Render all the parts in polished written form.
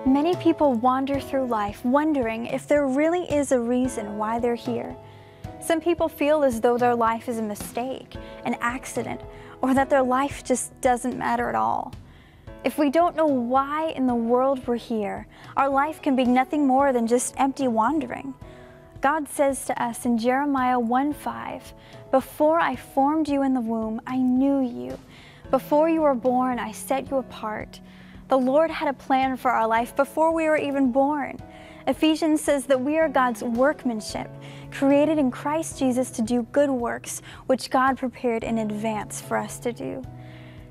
Many people wander through life wondering if there really is a reason why they're here. Some people feel as though their life is a mistake, an accident, or that their life just doesn't matter at all. If we don't know why in the world we're here, our life can be nothing more than just empty wandering. God says to us in Jeremiah 1:5, "Before I formed you in the womb, I knew you. Before you were born, I set you apart." The Lord had a plan for our life before we were even born. Ephesians says that we are God's workmanship, created in Christ Jesus to do good works, which God prepared in advance for us to do.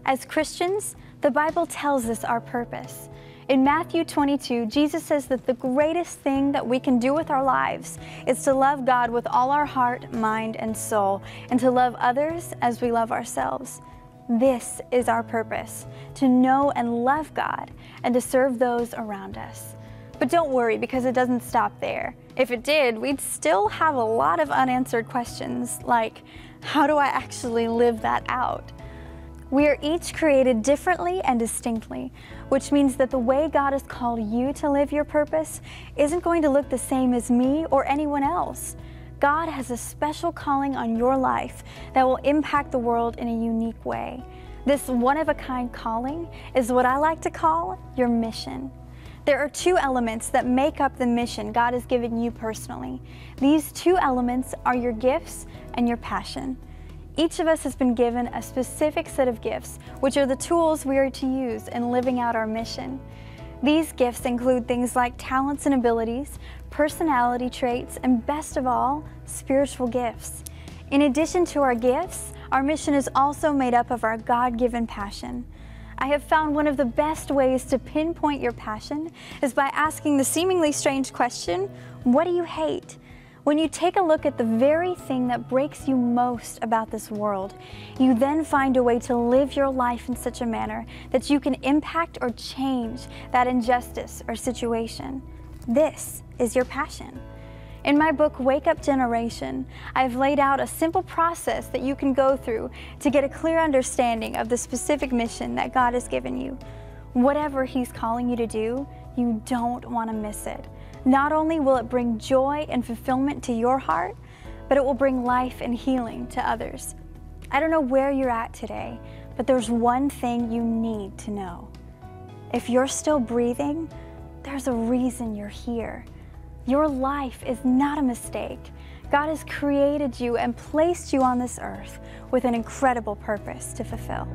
As Christians, the Bible tells us our purpose. In Matthew 22, Jesus says that the greatest thing that we can do with our lives is to love God with all our heart, mind, and soul, and to love others as we love ourselves. This is our purpose, to know and love God and to serve those around us. But don't worry, because it doesn't stop there. If it did, we'd still have a lot of unanswered questions, like, how do I actually live that out? We are each created differently and distinctly, which means that the way God has called you to live your purpose isn't going to look the same as me or anyone else. God has a special calling on your life that will impact the world in a unique way. This one-of-a-kind calling is what I like to call your mission. There are two elements that make up the mission God has given you personally. These two elements are your gifts and your passion. Each of us has been given a specific set of gifts, which are the tools we are to use in living out our mission. These gifts include things like talents and abilities, personality traits, and best of all, spiritual gifts. In addition to our gifts, our mission is also made up of our God-given passion. I have found one of the best ways to pinpoint your passion is by asking the seemingly strange question, what do you hate? When you take a look at the very thing that breaks you most about this world, you then find a way to live your life in such a manner that you can impact or change that injustice or situation. This is your passion. In my book, Wake Up Generation, I've laid out a simple process that you can go through to get a clear understanding of the specific mission that God has given you. Whatever He's calling you to do, you don't want to miss it. Not only will it bring joy and fulfillment to your heart, but it will bring life and healing to others. I don't know where you're at today, but there's one thing you need to know. If you're still breathing, there's a reason you're here. Your life is not a mistake. God has created you and placed you on this earth with an incredible purpose to fulfill.